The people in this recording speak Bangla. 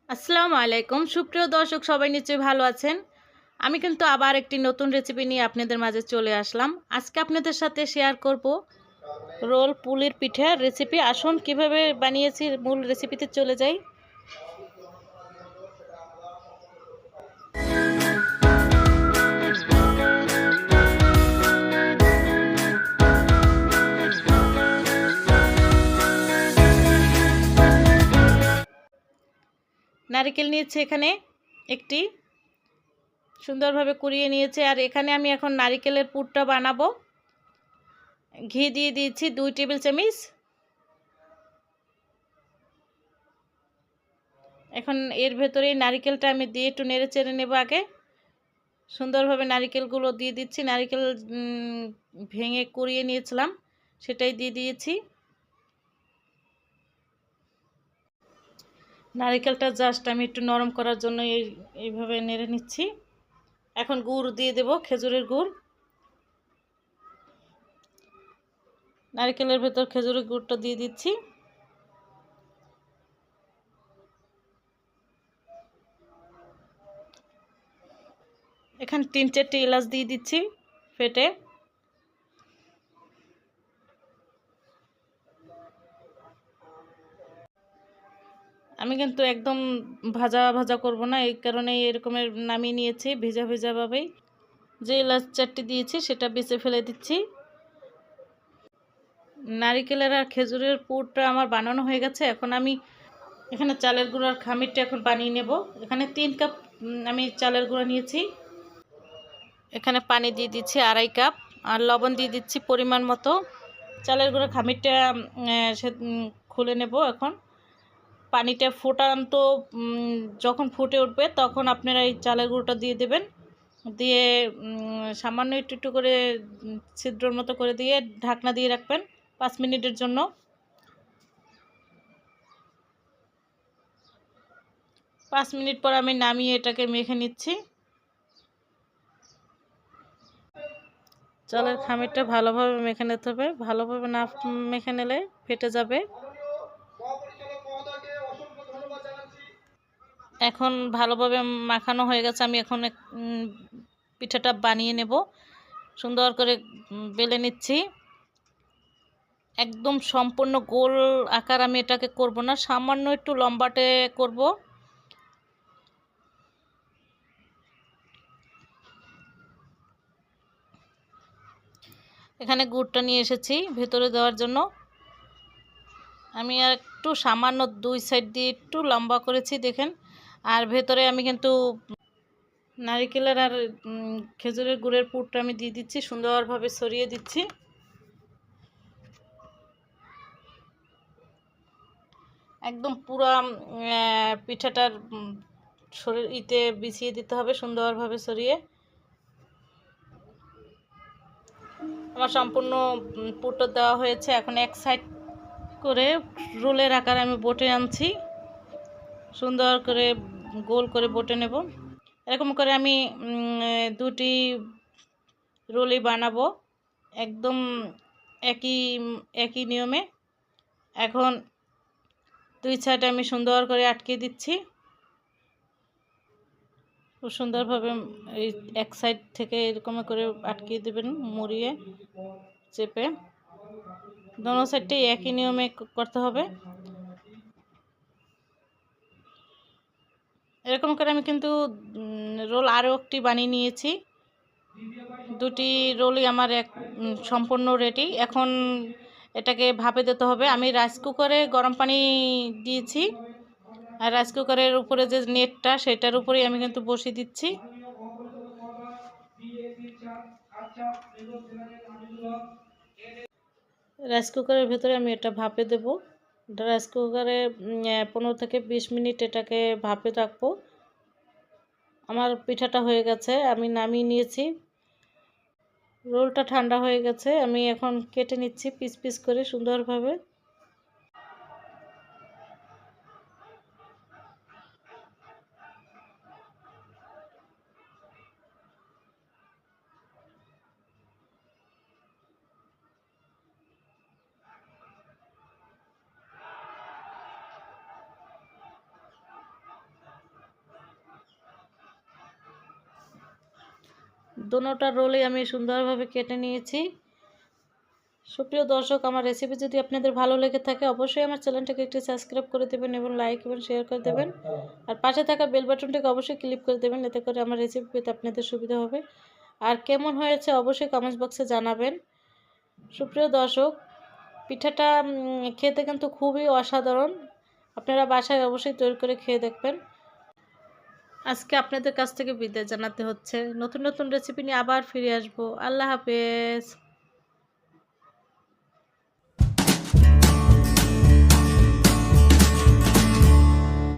আসসালামু আলাইকুম সুপ্রিয় দর্শক সবাই নিশ্চয়ই ভালো আছেন। আমি কিন্তু আবার একটি নতুন রেসিপি নিয়ে আপনাদের মাঝে চলে আসলাম। আজকে আপনাদের সাথে শেয়ার করব রোল পুলির পিঠার রেসিপি। আসুন কিভাবে বানিয়েছি মূল রেসিপিতে চলে যাই। নারকেল নিয়েছি এখানে একটি, সুন্দরভাবে কুড়িয়ে নিয়েছি। আর এখানে আমি এখন নারকেলের পুরটা বানাবো। ঘি দিয়ে দিয়েছি 2 টেবিল চামচ। এখন এর ভেতরেই নারকেলটা আমি দিয়ে একটু নেড়ে চেড়ে নেব। আগে সুন্দরভাবে নারকেলগুলো দিয়ে দিচ্ছি। নারকেল ভেঙে কুড়িয়ে নিয়েছিলাম, সেটাই দিয়ে দিয়েছি। নারকেলটা জাস্ট আমি একটু নরম করার জন্য এইভাবে নেড়ে নিচ্ছি। এখন গুড় দিয়ে দেব, খেজুরের গুড়। নারকেলের ভেতর খেজুরের গুড়টা দিয়ে দিচ্ছি। এখানে 3-4টি এলাচ দিয়ে দিচ্ছি ফেটে। আমি কিন্তু একদম ভাজা ভাজা করব না, এই কারণে এরকমের নামিয়ে নিয়েছি ভেজা ভেজাভাবেই। যে এলাচ 4টি দিয়েছি সেটা বেছে ফেলে দিচ্ছি। নারকেলের আর খেজুরের পুরটা আমার বানানো হয়ে গেছে। এখন আমি এখানে চালের গুঁড়ার খামিরটা এখন বানিয়ে নেব। এখানে 3 কাপ আমি চালের গুঁড়া নিয়েছি। এখানে পানি দিয়ে দিচ্ছি 2.5 কাপ, আর লবণ দিয়ে দিচ্ছি পরিমাণ মতো। চালের গুঁড়া খামিরটা খুলে নেব। এখন পানিটা ফুটান্ত যখন ফুটে উঠবে তখন আপনারা এই চালের গুঁড়োটা দিয়ে দেবেন। দিয়ে সামান্য একটু একটু করে ছিদ্রর মতো করে দিয়ে ঢাকনা দিয়ে রাখবেন 5 মিনিটের জন্য। 5 মিনিট পর আমি নামিয়ে এটাকে মেখে নিচ্ছি। চালের খামিরটা ভালোভাবে মেখে নিতে হবে, ভালোভাবে না মেখে নিলে ফেটে যাবে। এখন ভালোভাবে মাখানো হয়ে গেছে। আমি এখন পিঠাটা বানিয়ে নেব। সুন্দর করে বেলে নিচ্ছি। একদম সম্পূর্ণ গোল আকার আমি এটাকে করব না, সামান্য একটু লম্বাটে করব। এখানে গুড়টা নিয়ে এসেছি ভেতরে দেওয়ার জন্য। আমি আর একটু সামান্য 2 সাইড দিয়ে একটু লম্বা করেছি দেখেন। আর ভেতরে আমি কিন্তু নারকেলের আর খেজুরের গুড়ের পুরটা আমি দিয়ে দিচ্ছি, সুন্দরভাবে ছড়িয়ে দিচ্ছি। একদম পুরো পিঠাটার শরীরে বিছিয়ে দিতে হবে, সুন্দরভাবে ছড়িয়ে। আমার সম্পূর্ণ পুরটা দেওয়া হয়েছে। এখন এক সাইড করে রোলের আকারে আমি বটে আনছি, সুন্দর করে গোল করে বটে নেব। এরকম করে আমি 2টি রোলই বানাবো একদম একই নিয়মে। এখন 2 সাইড আমি সুন্দর করে আটকে দিচ্ছি। খুব সুন্দরভাবে এই এক সাইড থেকে এরকম করে আটকে দেবেন, মুড়িয়ে চেপে। দোনো সাইডটাই একই নিয়মে করতে হবে। এরকম করে আমি কিন্তু রোল আরও একটি বানিয়ে নিয়েছি। 2টি রোলই আমার সম্পূর্ণ রেডি। এখন এটাকে ভাপে দিতে হবে। আমি রাইস কুকারে গরম পানি দিয়েছি, আর রাইস কুকারের উপরে যে নেটটা সেটার উপরেই আমি কিন্তু বসিয়ে দিচ্ছি। রাইস কুকারের ভেতরে আমি এটা ভাপে দেব। রাইস কুকারে 15 থেকে 20 মিনিট এটাকে ভাপে রাখবো। আমার পিঠাটা হয়ে গেছে, আমি নামিয়ে নিয়েছি। রোলটা ঠান্ডা হয়ে গেছে, আমি এখন কেটে নিচ্ছি পিস পিস করে সুন্দরভাবে। দোনোটা রোলই আমি সুন্দরভাবে কেটে নিয়েছি। সুপ্রিয় দর্শক, আমার রেসিপি যদি আপনাদের ভালো লেগে থাকে অবশ্যই আমার চ্যানেলটাকে একটি সাবস্ক্রাইব করে দেবেন এবং লাইক এবং শেয়ার করে দেবেন। আর পাশে থাকা বেল বাটনটাকে অবশ্যই ক্লিক করে দেবেন, এতে করে আমার রেসিপি পেতে আপনাদের সুবিধা হবে। আর কেমন হয়েছে অবশ্যই কমেন্টস বক্সে জানাবেন। সুপ্রিয় দর্শক, পিঠাটা খেতে কিন্তু খুবই অসাধারণ। আপনারা বাসায় অবশ্যই তৈরি করে খেয়ে দেখবেন। আজকে আপনাদের কাছ থেকে বিদায় জানাতে হচ্ছে। নতুন নতুন রেসিপি নিয়ে আবার ফিরে আসবো। আল্লাহ হাফেজ।